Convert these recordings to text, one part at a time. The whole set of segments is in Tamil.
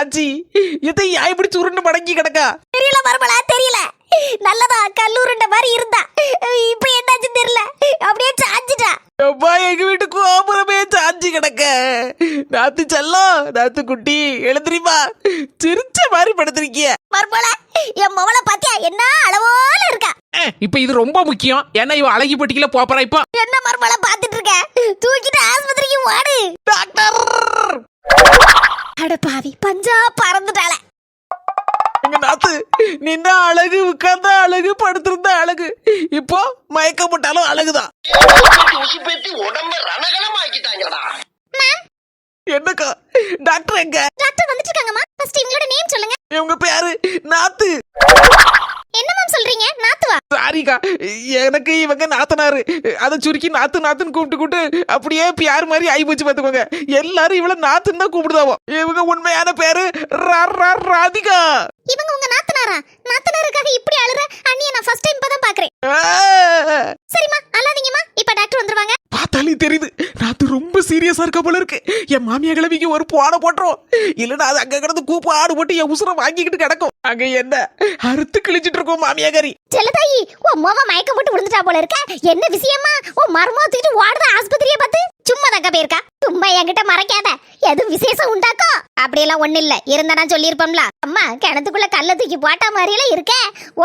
ஆச்சு? இதை யா இப்படி சுருண்டு மடங்கி கிடக்கா? தெரியல மருமலா, தெரியல. நல்லதா கல்லூருண்ட மாதிரி இருந்தா, இப்ப என்னாச்சு தெரியல, அப்படியே சாஞ்சிட்டா. அப்பா எங்க வீட்டு கோபுரமே சாஞ்சி கிடக்க. நாத்து செல்லம், நாத்து குட்டி எழுந்திரிமா, சிரிச்ச மாதிரி படுத்திருக்கிய. மருமலா, என் மவளை பாத்தியா என்ன அளவோல இருக்கா. இப்ப இது ரொம்ப முக்கியம். ஏன்னா இவ அழகி பட்டிக்கல போறா. இப்போ என்ன மருமலா பாத்துட்டு இருக்க? தூக்கிட்டு ஆஸ்பத்திரிக்கு ஓடு. டாக்டர், அட பாவி, பஞ்சா பறந்துட்டாள. எங்க நாத்து நின்ன அழகு, உட்கார்ந்த அழகு, படுத்திருந்த அழகு, இப்போ மயக்கம் போட்டாலும் அழகுதான். என்னக்கா டாக்டர் எங்க? டாக்டர் வந்துட்டு இருக்காங்கம்மா. ஃபர்ஸ்ட் இவங்களோட நேம் சொல்லுங்க. இவங்க பேரு நாத்து. என்ன மேம் சொல்றீங்க? நாத்துவா? சாரிக்கா, எனக்கு இவங்க நாத்தனாரு. அதை சுருக்கி நாத்து நாத்துன்னு கூப்பிட்டு அப்படியே பியார் மாதிரி ஆகி போச்சு பாத்துக்கோங்க. எல்லாரும் இவள நாத்துன்னு தான் கூப்பிடுதாவோ. இவங்க உண்மையான பேரு ராதிகா. இவங்க உங்க நாத்தனாரா? நாத்தனாருக்காக இப்படி அழுற அண்ணிய நான் ஃபர்ஸ்ட் டைம் இப்பதான் பாக்குறேன். சரிம்மா, அழாதீங்கம்மா. இப்ப டாக்டர் வந்துருவாங்க. பார்த்தாலே தெரியுது நாத்து ரொம்ப சீரியஸா இருக்க போல இருக்கு. என் மாமியா கிழவிக்கு ஒரு போன போட்டுரும். இல்லன்னா அது அங்க கிடந்து கூப்பு ஆடு போட்டு என் உசுரை வாங்கிக்கிட்டு கிடக்கும். அங்க என்ன அறுத்து கிழிச்சிட்டு இருக்கோம் மாமியா கறி. செல்லதாயி, உன் மோவ மயக்கம் போட்டு விழுந்துட்டா போல இருக்க. என்ன விஷயமா? உன் மர்மோ தூக்கிட்டு ஓடுற ஆஸ்பத்திரியை பார்த்து சும்மா தங்க போயிருக்கா. சும்மா என்கிட்ட மறைக்காத. எதுவும் விசேஷம் உண்டாக்கோ? அப்படியெல்லாம் ஒண்ணு இல்ல. இருந்தா நான் சொல்லியிருப்போம்ல. அம்மா கிணத்துக்குள்ள கல்ல தூக்கி போட்ட மாதிரிலாம் இருக்க.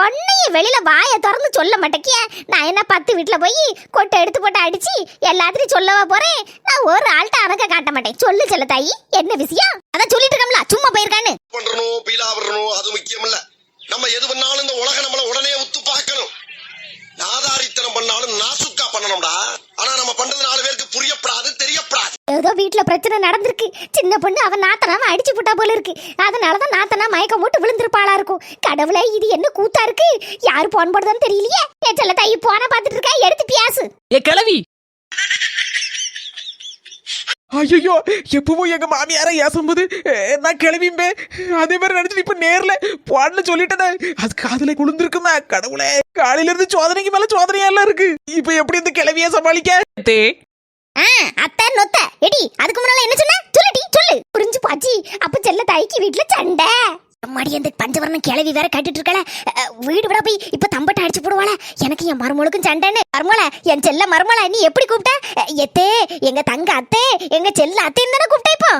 ஒன்னையும் வெளியில வாயை திறந்து சொல்ல மாட்டேக்கிய. நான் என்ன 10 வீட்டுல போய் கொட்டை எடுத்து போட்டு அடிச்சு எல்லாத்தையும் சொல்லவா போறேன்? நான் ஒரு ஆள்கிட்ட அணக்க காட்ட மாட்டேன். சொல்லு செல்லதாயி, என்ன விஷயம்? அதான் சொல்லிட்டு இருக்கோம்ல, சும்மா போயிருக்கான்னு. பண்றணும் பீலா வரணும், அது முக்கியம் இல்ல. நம்ம எது பண்ணாலும் இந்த உலக நம்மள உடனே உத்து பார்க்கணும். நாதாரித்தனம் பண்ணாலும் நாசுக்கா பண்ணணும்டா. ஆனா நம்ம பண்றது 4 பேருக்கு புரியப்படாது, தெரியப்படாது. ஏதோ வீட்டுல பிரச்சனை நடந்திருக்கு. சின்ன பொண்ணு அவன் நாத்தனாம அடிச்சு போட்டா போல இருக்கு. அதனாலதான் நாத்தனா மயக்கம் போட்டு விழுந்திருப்பாளா இருக்கும். கடவுளே, இது என்ன கூத்தா இருக்கு? யாரு போன் போடுதான்னு தெரியலையே. ஏ செல்ல தாயி, போன பாத்துட்டு இருக்கா, எடுத்து பியாசு. ஏ கிழவி, ஐயோ எப்பவும் எங்க மாமியார ஏசும்போது நான் கிளம்பிம்பே அதே மாதிரி நினைச்சிட்டு இப்ப நேர்ல போன்னு சொல்லிட்டேன். அது காதுல குளிர்ந்துருக்குமா கடவுளே. காலையில இருந்து சோதனைக்கு மேல சோதனையா எல்லாம் இருக்கு. இப்ப எப்படி இந்த கிளவிய சமாளிக்க? அத்தை நொத்த எடி, அதுக்கு முன்னால என்ன சொன்ன? சொல்லுடி சொல்லு. புரிஞ்சு பாச்சி. அப்ப செல்ல தாய்க்கு வீட்டுல சண்டை. அம்மாடி, அந்த பஞ்சவரணம் கிளவி வேற கட்டிட்டு இருக்கல. வீடு விட போய் இப்ப தம்பட்ட அடிச்சு போடுவாள. எனக்கு என் மருமகளுக்கும் சண்டைன்னு. மருமல, என் செல்ல மருமல, நீ எப்படி கூப்பிட்ட? எத்தே, எங்க தங்க அத்தே, எங்க செல்ல அத்தைன்னு தானே கூப்பிட்ட. இப்போ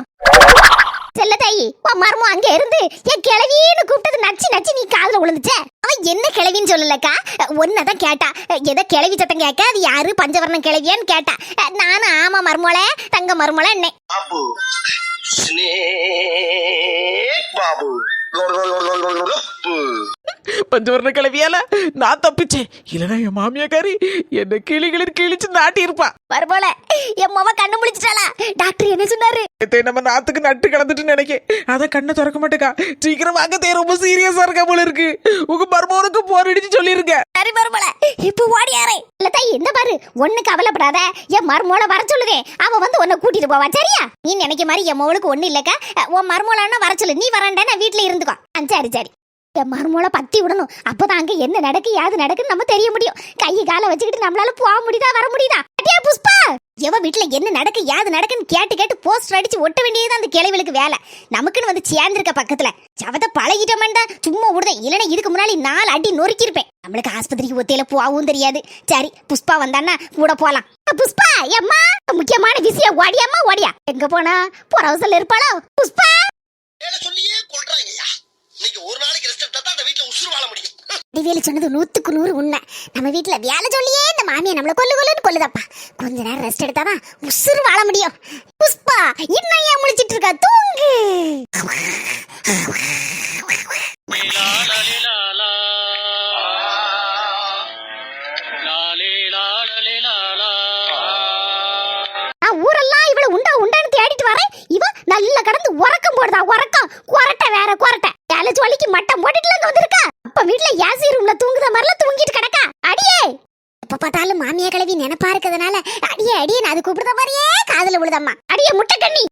செல்ல தாயி, உன் மருமோ அங்க இருந்து என் கிளவின்னு கூப்பிட்டது நச்சு நச்சு நீ காதுல விழுந்துச்ச. அவன் என்ன கிளவின்னு சொல்லலக்கா, ஒன்னதான் கேட்டா. ஏதோ கிளவி சத்தம் கேட்க, அது யாரு பஞ்சவரணம் கிளவியான்னு கேட்டா. நானும் ஆமா மருமோல, தங்க மருமோல என்ன பாபு பஞ்சவரண கிளவியால நான் தப்பிச்சேன். இல்லனா என் மாமியாக்காரி என்ன கிளிகளில் கிழிச்சு நாட்டி இருப்பா. மருமோல, என் மாமா கண்ணு முழிச்சிட்டாளா? டாக்டர் என்ன சொன்னாரு? நம்ம நாத்துக்கு நட்டு கலந்துட்டு நினைக்க. அத கண்ணை திறக்க மாட்டேக்கா. சீக்கிரம் வாங்க, ரொம்ப சீரியஸா இருக்க போல இருக்கு. உங்க மருமகனுக்கு போர் அடிச்சு சொல்லிருங்க. சரி மருமோல, இப்ப ஓடியாரே. இல்ல தாய், என்ன பாரு, ஒண்ணு கவலைப்படாத. என் மருமோல வர சொல்லுவேன். அவ வந்து உன்னை கூட்டிட்டு போவா, சரியா? நீ நினைக்க மாதிரி என் மோளுக்கு ஒண்ணு இல்லக்கா. உன் மருமோலான வர சொல்லு. நீ வரண்டா, நான் வீட்டுல இருந்துக்கோ. சரி சரி. என் மருமோல பத்தி விடணும். அப்பதான் அங்க என்ன நடக்கு யாது நடக்குன்னு நம்ம தெரிய முடியும். கையை காலை வச்சுக்கிட்டு நம்மளால போக முடியுதா, வர முடியுதா? புஷ்பா, எவ வீட்டுல என்ன நடக்கு யாது நடக்குன்னு கேட்டு கேட்டு போஸ்டர் அடிச்சு ஒட்ட வேண்டியது அந்த கிளைகளுக்கு வேலை. நமக்குன்னு வந்து சேர்ந்திருக்க பக்கத்துல சவத்தை பழகிட்டோம்டா. சும்மா விடுதேன். இல்லைன்னா இதுக்கு முன்னாடி 4 அடி நொறுக்கிருப்பேன். நம்மளுக்கு ஆஸ்பத்திரிக்கு ஒத்தையில போகவும் தெரியாது. சரி, புஷ்பா வந்தான்னா கூட போலாம். புஷ்பா, எம்மா முக்கியமான விஷயம். ஓடியாமா ஓடியா. எங்க போனா புறவசல் இருப்பாளோ? புஷ்பா சொல்லியே கொள்றாங்கய்யா. நீங்க ஒரு நாளைக்கு ரெஸ்ட் எடுத்தா தான் அந்த வீட்ல உசுறு வாழ முடியும். டிவேலி சொன்னது 100க்கு 100 உண்மை. நம்ம வீட்டுல வேலை சொல்லியே இந்த மாமியை நம்மள கொல்லுன்னு கொல்லுதாப்பா. கொஞ்ச நேரம் ரெஸ்ட் எடுத்தாதான் உசுறு வாழ முடியும். புஷ்பா, இன்னும் ஏன் முழிச்சிட்டு இருக்கா? தூங்கு. ஊரெல்லாம் இவ்வளவு உண்டா உண்டான்னு தேடிட்டு வரேன். இவ நல்லா கடந்து உறக்கம் போடுதா. உறக்கம் கொரட்டை வேற கொரட்டை. வேலை ஜோலிக்கு மட்டம் போட்டுட்டுல வந்திருக்கா. அப்ப வீட்டுல ஏசி ரூம்ல தூங்குற மாதிரில தூங்கிட்டு கிடக்கா. அடியே, எப்ப பார்த்தாலும் மாமியா கிளவி நினைப்பா இருக்கிறதுனால அடியே அடியே நான் அது கூப்பிடுற மாதிரியே காதுல விழுதம்மா. அடியே முட்டை கண்ணி,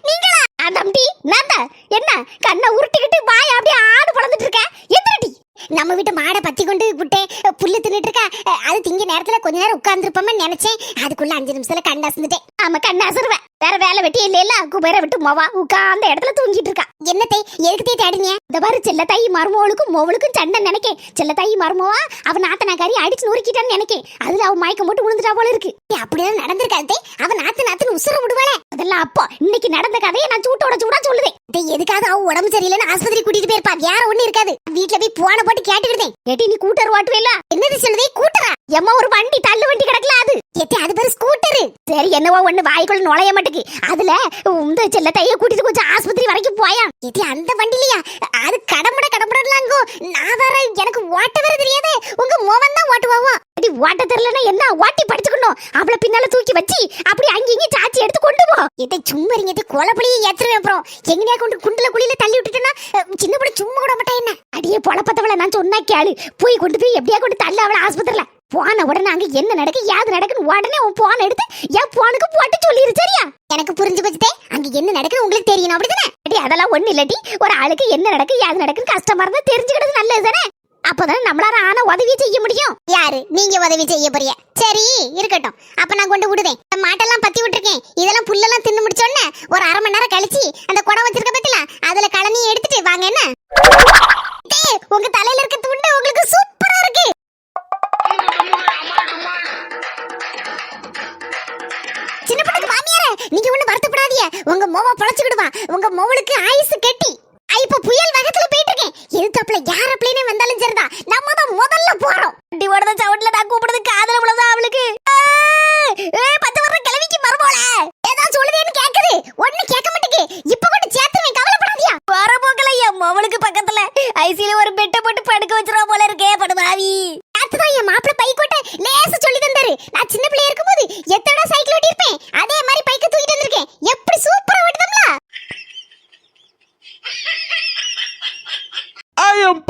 நீங்களா? தம்பி நாத்த என்ன கண்ணை உருட்டிக்கிட்டு வாய் அப்படியே ஆடு பழந்துட்டு இருக்க? எந்திரடி. நம்ம வீட்டு மாடை பத்தி கொண்டு விட்டேன். புல்லு தின்னுட்டு இருக்கா. அது திங்க நேரத்துல கொஞ்ச நேரம் உட்கார்ந்துருப்போம்னு நினைச்சேன். அதுக்குள்ள 5 நிமிஷத்துல கண்ணு அசந்துட்டேன். ஆமா, கண்ணு அசருவேன். வேற வேலை வெட்டி இல்ல குபேர விட்டு மொவா உட்கார்ந்த இடத்துல தூங்கிட்டு இருக்கா. என்னத்தை எதுக்கு தேடினிய? இந்த பாரு செல்லத்தாயி மருமவளுக்கும் மொவளுக்கும் சண்டை நினைக்கேன். செல்லத்தாயி மருமவா அவன் நாத்தனாக்காரி அடிச்சு நொறுக்கிட்டான்னு நினைக்கேன். அதுல அவன் மயக்கம் போட்டு விழுந்துட்டா போல இருக்கு. அப்படியெல்லாம் நடந்திருக்காதே. அவன் நாத்துன்னு உசுர விடுவாளே. அதெல்லாம் அப்போ இன்னைக்கு நடந்த கதையை நான் சூட்டோட சூடா சொல்லுவேன். எதுக்காக அவன் உடம்பு சரியில்லைன்னு ஆஸ்பத்திரி கூட்டிட்டு போயிருப்பா. வேற ஒண்ணு இருக்காது. வீட்டுல போய் போன போட்டு கேட்டுக்கிட்டேன். கேட்டி நீ கூட்டர் ஓட்டுவேல? என்னது சொல்லுதே கூட்டரா? எம்மா ஒரு வண்டி தள்ளு வண்டி கிடக்கல அது. அது பேரு ஸ்கூட்டரு. சரி என்னவோ ஒண்ணு வாய்க்குள்ள நுழைய மாட்டேக்கு. அதுல இந்த செல்லத்தைய கூட்டிட்டு கொஞ்சம் ஆஸ்பத்திரி வரைக்கும் போயா. அந்த வண்டிலையா? அது கடம்படலாங்கோ. நான் வேற எனக்கு ஓட்ட வேற தெரியாது. உங்க மோவன் தான் ஓட்டுவாவோ. ஓட்ட தெரியலன்னா என்ன ஓட்டி படிச்சுக்கணும். அவளை பின்னால தூக்கி வச்சு அப்படி அங்கங்க சாச்சி எடுத்து கொண்டு போ. சும்மா இருங்க கொலப்படியே ஏத்துறேன். அப்புறம் எங்கனையா கொண்டு குண்டுல குழியில தள்ளி விட்டுட்டேன்னா சின்ன படி சும்மா கூட மாட்டேன். என்ன அடியே பொழப்பத்தவளை நான் சொன்னா கேளு. போய் கொண்டு போய் எப்படியா கொண்டு தள்ள அவளை ஆஸ்பத்திரியில. போன உடனே அங்க என்ன நடக்கு யாது நடக்குன்னு உடனே உன் போன் எடுத்து என் போனுக்கு போட்டு சொல்லிரு. சரியா? எனக்கு புரிஞ்சு போச்சுதே. அங்க என்ன நடக்குன்னு உங்களுக்கு தெரியணும் அப்படிதானே? அதெல்லாம் ஒண்ணு இல்லடி. ஒரு ஆளுக்கு என்ன நடக்கு யாது நடக்குன்னு கஷ்டமா இருந்தா தெரிஞ்சுக்கிறது நல்லது தானே. அப்பதான் நம்மளால ஆன உதவி செய்ய முடியும். யாரு? நீங்க உதவி செய்ய போறிய? சரி இருக்கட்டும். அப்ப நான் கொண்டு விடுவேன். மாட்டெல்லாம் பத்தி விட்டுருக்கேன். இதெல்லாம் புல்லெல்லாம் தின்னு முடிச்சோன்னு ஒரு அரை மணி நேரம் கழிச்சு அந்த குடம் வச்சிருக்க பத்தில அதுல கலனி எடுத்துட்டு வாங்க. என்ன உங்க தலையில இருக்க துண்டு உங்களுக்கு சூப்பரா இருக்கு. சின்ன பொண்ணு மாமியாரே, நீங்க ஒண்ணு வருத்தப்படாதீங்க. உங்க மோவ பொழைச்சுக்கிடுவா. உங்க மோவளுக்கு ஆயுசு கெட்டி. இப்ப புயல் வேகத்துல போயிட்டு இருக்கேன். எதுத்தாப்புல யார் பிளேனே வந்தாலும் சரிதான், நம்ம தான் முதல்ல போறோம். வண்டி ஓடுற சவுண்ட்ல நான் கூப்பிடுறது காதுல விழுதா அவளுக்கு. 10 வருஷம் கிளவிக்கு மறுபோல ஏதாவது சொல்லுதேன்னு கேக்குது. ஒண்ணு கேட்க மாட்டேங்குது. இப்ப கூட சேர்த்துவேன், கவலைப்படாதியா. வர போக்கல என் மவளுக்கு பக்கத்துல ஐசில ஒரு பெட்டை போட்டு படுக்க வச்சிருவா போல இருக்கே படுபாவி. அதுதான் என் மாப்பிள்ள பைக்கோட்ட லேசா சொல்லி தந்தாரு. நான் சின்ன பிள்ளையா இருக்கும்போது எத்தனை சைக்கிள் ஓட்டி இருப்பேன். அதே மாதிரி பைக்க தூக்கிட்டு வந்திருக்கேன். எப்படி சூப்பரா ஓட்டுதம்ல.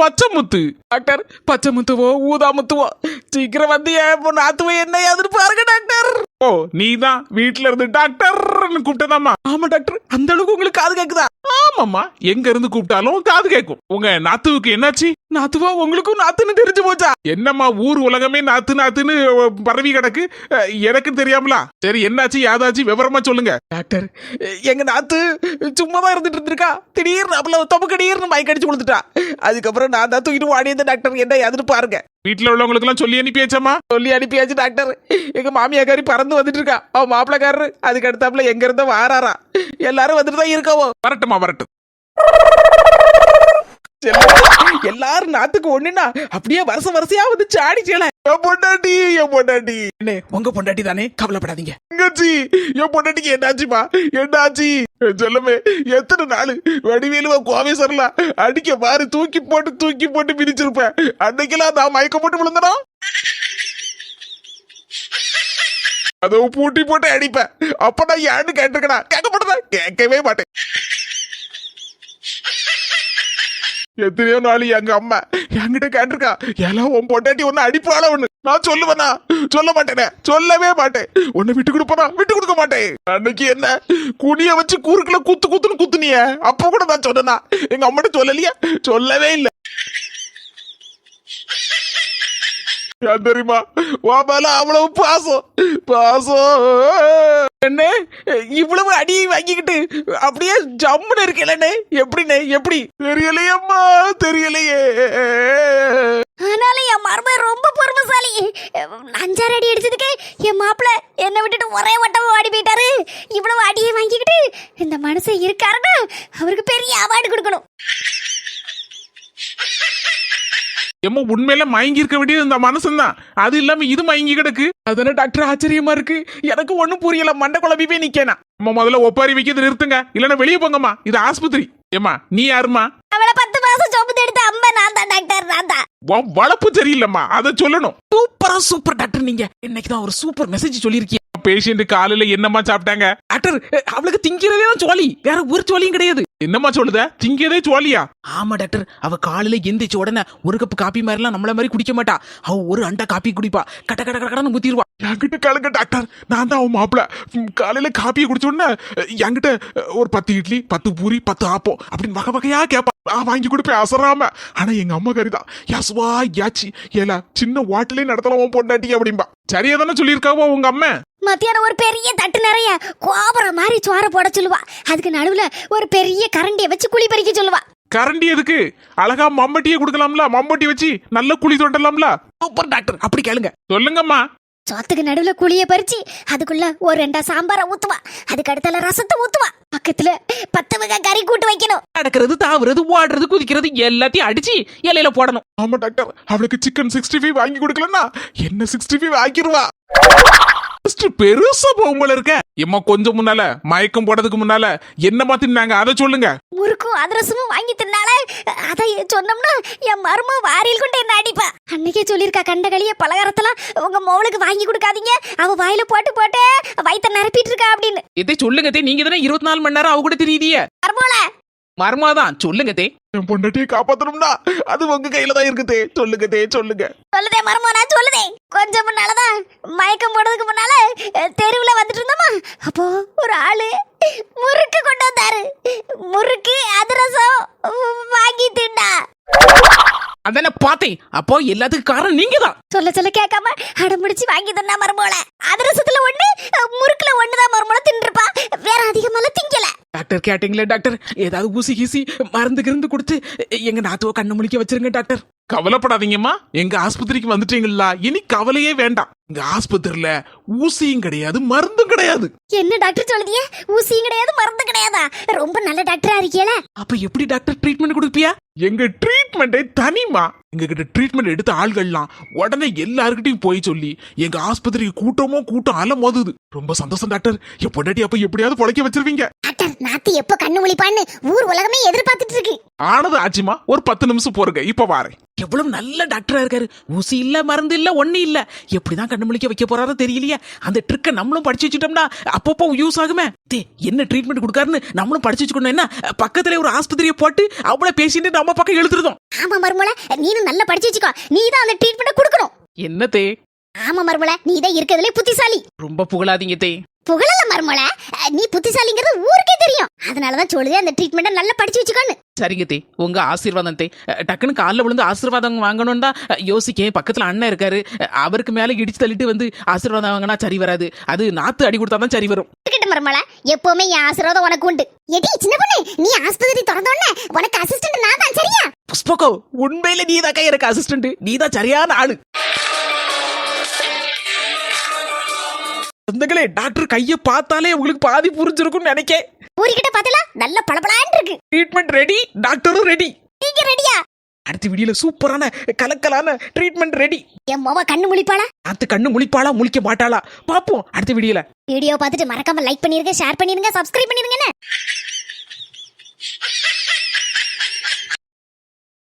பச்சைமுத்து டாக்டர். பச்சைமுத்துவோ ஊதாமுத்துவோ சீக்கிரம் வந்து என் நாத்துவோ என்ன யாதுன்னு பாருங்க டாக்டர். ஓ நீதான் வீட்டுல இருந்து டாக்டர்னு கூப்பிட்டதாமா? ஆமா டாக்டர். அந்த அளவுக்கு உங்களுக்கு காது கேக்குதா? ஆமாம்மா, எங்க இருந்து கூப்பிட்டாலும் காது கேட்கும். உங்க நாத்துவுக்கு என்னாச்சு? நாத்துவா உங்களுக்கும் நாத்துன்னு தெரிஞ்சு போச்சா? என்னம்மா ஊர் உலகமே நாத்துன்னு பரவி கிடக்கு, எனக்கு தெரியாமலா? சரி என்னாச்சு யாதாச்சு விவரமா சொல்லுங்க டாக்டர். எங்க நாத்து சும்மாதான் இருந்துட்டு இருந்திருக்கா. திடீர்னு அப்பல தொப்புக்கடியர்னு மயக்கடிச்சு கொடுத்துட்டா. அதுக்கப்புறம் நான் தான் தூக்கிட்டு வாடியது டாக்டர். என்ன யாதுன்னு பாருங்க. வீட்டுல உள்ளவங்களுக்கு எல்லாம் சொல்லி அனுப்பியாச்சாமா? சொல்லி அனுப்பியாச்சு டாக்டர். எங்க மாமியாக்காரி பறந்து வந்துட்டு இருக்கா. அவன் மாப்பிள்ளக்காரரு அதுக்கு அடுத்தாப்புல எங்க இருந்த வாராரா. எல்லாரும் வந்துட்டு தான் இருக்கவோ. வரட்டுமா வரட்டும். எல்லாரும் நாத்துக்கு ஒண்ணுன்னா அப்படியே வரிசையா வந்து சாடி சேல. என் பொண்டாட்டி என்ன உங்க பொண்டாட்டி தானே, கவலைப்படாதீங்க. என் பொண்டாட்டிக்கு என்னாச்சுமா? என்னாச்சு சொல்லுமே. எத்தனை நாள் வடிவேலுவ கோவை சரலாம் அடிக்க பாரு தூக்கி போட்டு மிதிச்சிருப்பேன். அன்னைக்கெல்லாம் நான் மயக்க போட்டு விழுந்தனா அதை பூட்டி போட்டு அடிப்பேன். அப்ப நான் ஏன்னு கேட்டிருக்கா? கேட்கப்பட்டதா? கேட்கவே மாட்டேன். எத்தனையோ நாள் எங்க அம்மா என்கிட்ட கேட்டிருக்கா, எல்லாம் உன் பொண்டாட்டி ஒன்னு அடிப்பாள ஒண்ணு. நான் சொல்லுவேனா? சொல்ல மாட்டேனே, சொல்லவே மாட்டேன். உன்னை விட்டு கொடுக்க மாட்டேன். அன்னைக்கு என்ன குனிய வச்சு கூறுக்குள்ள குத்துன்னு குத்துனிய, அப்ப கூட நான் சொன்னா எங்க அம்மாட்ட சொல்லலையா? சொல்லவே இல்லை. ஏன் தெரியுமா? வாபால அவ்வளவு பாசம். என்ன இவ்வளவு அடி வாங்கிக்கிட்டு அப்படியே ஜம்முன்னு இருக்கலண்ணே. எப்படி தெரியலையம்மா, தெரியலையே. ஆனாலும் என் மருமக ரொம்ப பொறுமைசாலி. 5-6 அடி அடிச்சதுக்கு என் மாப்பிள்ள என்னை விட்டுட்டு ஒரே வட்டமா ஓடி போயிட்டாரு. இவ்வளவு அடியை வாங்கிக்கிட்டு இந்த மனுஷன் இருக்காருன்னா அவருக்கு பெரிய அவார்டு கொடுக்கணும். எம்ம உண்மையில மயங்கி இருக்க வேண்டியது இந்த மனசுதான். அது இல்லாம இது மயங்கி கிடக்கு. அதனால டாக்டர் ஆச்சரியமா இருக்கு. எனக்கு ஒண்ணும் புரியல. மண்டை குழம்பிவே நிக்கேனா. அம்மா முதல்ல ஒப்பாரி வைக்கிறது நிறுத்துங்க, இல்லன்னா வெளியே போங்கம்மா. இது ஆஸ்பத்திரி. ஏமா நீ யாருமா? அவளை 10 மாசம் சொம்பு எடுத்த அம்மா நான் தான் டாக்டர். நான் தான். வளப்பு சரியில்லம்மா, அதை சொல்லணும். Super doctor. நீங்க இன்னைக்குதான் ஒரு சூப்பர் மெசேஜ் சொல்லிருக்கீங்க. பேஷண்ட் காலையில என்னமா சாப்பிட்டாங்க டாக்டர்? அவளுக்கு திங்கிறதே சோழி, வேற ஒரு சோழியும் கிடையாது. என்னமா சொல்லுத? திங்கதே சோழியா? ஆமா டாக்டர். அவ காலையில எந்திரிச்ச உடனே ஒரு கப் காப்பி மாதிரிலாம் நம்மள மாதிரி குடிக்க மாட்டா. அவ ஒரு அண்டா காப்பி குடிப்பா. கடன்னு முத்திடுவா. என்கிட்ட கலங்க டாக்டர். நான் தான் அவன் மாப்பிள்ள. காலையில காப்பியை குடிச்ச உடனே என்கிட்ட ஒரு 10 இட்லி 10 பூரி 10 ஆப்பம் அப்படின்னு வகையா கேப்பா. நான் வாங்கி கொடுப்பேன் அசராம. ஆனா எங்க அம்மா கறிதான் யாச்சி ஏலா சின்ன வாட்டிலே நடத்தலாம் பொண்டாட்டி அப்படின்பா. சரியா தானே சொல்லியிருக்காவோ உங்க அம்மா? மத்தியானம் ஒரு பெரிய தட்டு நிறைய கோபுரம் மாதிரி சோற போட சொல்லுவா. அதுக்கு நடுவுல ஒரு பெரிய கரண்டியை வச்சு குழி பறிக்க சொல்லுவா. கரண்டி எதுக்கு? அழகா மம்பட்டியே கொடுக்கலாம்ல, மம்பட்டி வச்சு நல்ல குழி தோண்டலாம்ல. சூப்பர் டாக்டர், அப்படி கேளுங்க. சொல்லுங்கம்மா. சோத்துக்கு நடுவுல குழிய பறிச்சு அதுக்குள்ள ஒரு 2 சாம்பார ஊத்துவா. அதுக்கு அடுத்தால ரசத்தை ஊத்துவா. பக்கத்துல 10 வகை கறி கூட்டு வைக்கணும். நடக்கிறது, தாவுறது, ஓடுறது, குதிக்கிறது எல்லாத்தையும் அடிச்சு இலையில போடணும். ஆமா டாக்டர், அவளுக்கு சிக்கன் 65 வாங்கி கொடுக்கலன்னா என்ன 65 ஆக்கிருவா. பெருசா போகும்போல இருக்க. எம்மா கொஞ்சம் முன்னால மயக்கம் போடுறதுக்கு முன்னால என்ன மாத்தினாங்க அதை சொல்லுங்க. முறுக்கும் அதிரசமும் வாங்கி தின்னால அதை சொன்னோம்னா என் மரும வாரியில் கொண்டு என்ன அடிப்பா. அன்னைக்கே சொல்லியிருக்கா, கண்டகளிய பலகாரத்தெல்லாம் உங்க மோளுக்கு வாங்கி கொடுக்காதீங்க, அவ வாயில போட்டு போட்டு வயித்த நிரப்பிட்டு இருக்கா அப்படின்னு. இதை சொல்லுங்க தே, நீங்க தானே 24 மணி நேரம் அவ கூட தெரியுதிய. மருமோள மர்மாதான் சொல்லுங்க தே. என் பொண்டாட்டியை காப்பாத்தணும்னா அது உங்க கையில தான் இருக்குதே. சொல்லுங்க தே, சொல்லுங்க. சொல்லுதே மருமோ, நான் சொல்லுதே. கொஞ்சம் முன்னாலதான் மயக்கம் போடுறதுக்கு முன்னால தெருவுல வந்துட்டு இருந்தோமா, அப்போ ஒரு ஆளு முறுக்கு கொண்டு வந்தாரு. முறுக்கு அதிரசம் வாங்கி தின்னா. அதானே பார்த்தேன். அப்போ எல்லாத்துக்கும் காரணம் நீங்க தான். சொல்ல சொல்ல கேட்காம அடம்பிடிச்சு வாங்கி தந்தா மருமோள. அதிரசத்துல 1 முறுக்குல 1 தான் மருமோள தின்றுப்பா, வேற அதிகமால திங்கல. டாக்டர் கேட்டீங்களே டாக்டர், ஏதாவது ஊசி கீசி மருந்து கிருந்து கொடுத்து எங்க நாத்துவ கண்ணு முழிக்க வச்சிருங்க டாக்டர். கவலைப்படாதீங்கம்மா, எங்க ஆஸ்பத்திரிக்கு வந்துட்டீங்களா, இனி கவலையே வேண்டாம். எங்க ஆஸ்பத்திரியில ஊசியும் கிடையாது, மருந்தும் கிடையாது. என்ன டாக்டர் சொல்லுதியே, ஊசியும் கிடையாது மருந்து கிடையாதா? ரொம்ப நல்ல டாக்டரா இருக்கீல. அப்ப எப்படி டாக்டர் ட்ரீட்மெண்ட் கொடுப்பியா? எங்க ட்ரீட்மெண்டே தனிமா. எங்க கிட்ட ட்ரீட்மெண்ட் எடுத்த ஆள்கள்லாம் உடனே எல்லாருக்கிட்டையும் போய் சொல்லி எங்க ஆஸ்பத்திரிக்கு கூட்டம் அலமோதுது. ரொம்ப சந்தோஷம் டாக்டர். என் பொண்டாட்டி அப்ப எப்படியாவது பொழைக்க வச்சிருவீங்க. டாக்டர், நாத்து எப்ப கண்ணு முழிப்பான்னு ஊர் உலகமே எதிர்பார்த்துட்டு இருக்கு. ஆனது ஆச்சுமா, ஒரு 10 நிமிஷம் போருங்க, இப்ப வாரேன். எவ்வளவு நல்ல டாக்டரா இருக்காரு. ஊசி இல்ல, மருந்து இல்ல, ஒண்ணு இல்ல. எப்படிதான் கண்ணு முழிக்க வைக்க போறாரோ தெரியலையே. அந்த ட்ரிக்க நம்மளும் படிச்சு வச்சுட்டோம்னா அப்பப்போ யூஸ் ஆகுமே. என்ன ட்ரீட்மெண்ட் கொடுக்காருன்னு நம்மளும் படிச்சு வச்சுக்கணும். என்ன பக்கத்துல ஒரு ஆஸ்பத்திரியை போட்டு அவ்வளவு பேசிட்டு நம்ம பக்கம் எழுதுறதும். ஆமா மருமோள, நீனும் நல்லா படிச்சு வச்சுக்கோ. நீதான் அந்த ட்ரீட்மெண்ட் கொடுக்கணும். என்ன தே? ஆமா மருமோள, நீதான் இருக்கிறதுலே புத்திசாலி. ரொம்ப புகழாதீங்க தே. புகழல மருமோள, நீ புத்திசாலிங்கிறது ஊருக்கே தெரியும். அதனாலதான் சொல்லுதே அந்த ட்ரீட்மெண்ட் நல்லா படிச்சு வச்சுக்கோன்னு. சரிங்க தே, உங்க ஆசீர்வாதம் தே. டக்குன்னு காலில் விழுந்து ஆசீர்வாதம் வாங்கணும் தான் யோசிக்கேன். பக்கத்துல அண்ணன் இருக்காரு, அவருக்கு மேல இடிச்சு தள்ளிட்டு வந்து ஆசீர்வாதம் வாங்கினா சரி வராது. அது நாத்து அடி கொடுத்தாதான் சரி வரும். மருமோள, எப்பவுமே என் ஆசீர்வாதம் உனக்கு உண்டு. எடி சின்ன பொண்ணு, நீ ஆஸ்பத்திரி திறந்தோடனே உனக்கு அசிஸ்டன்ட் நான் தான், சரியா? புஷ்பகோ, உண்மையில நீதாக்கா எனக்கு அசிஸ்டன்ட். நீதான் சரியான ஆளு. சொந்தங்களே, டாக்டர் கைய பார்த்தாலே உங்களுக்கு பாதி புரிஞ்சிருக்கும்னு நினைக்கேன். ஊரிக்கிட்ட பார்த்தல நல்ல பளபளன்னு இருக்கு. ட்ரீட்மெண்ட் ரெடி, டாக்டரும் ரெடி. நீங்க ரெடியா? அடுத்த வீடியோல சூப்பரான கலக்கலான ட்ரீட்மெண்ட் ரெடி. என் மொவ கண்ணு முழிப்பாளா? அந்த கண்ணு முழிப்பாளா முழிக்க மாட்டாளா பாப்போம் அடுத்த வீடியோல. வீடியோ பார்த்துட்டு மறக்காம லைக் பண்ணிருங்க, ஷேர் பண்ணிருங்க, சப்ஸ்கிரைப் பண்ணிருங்க.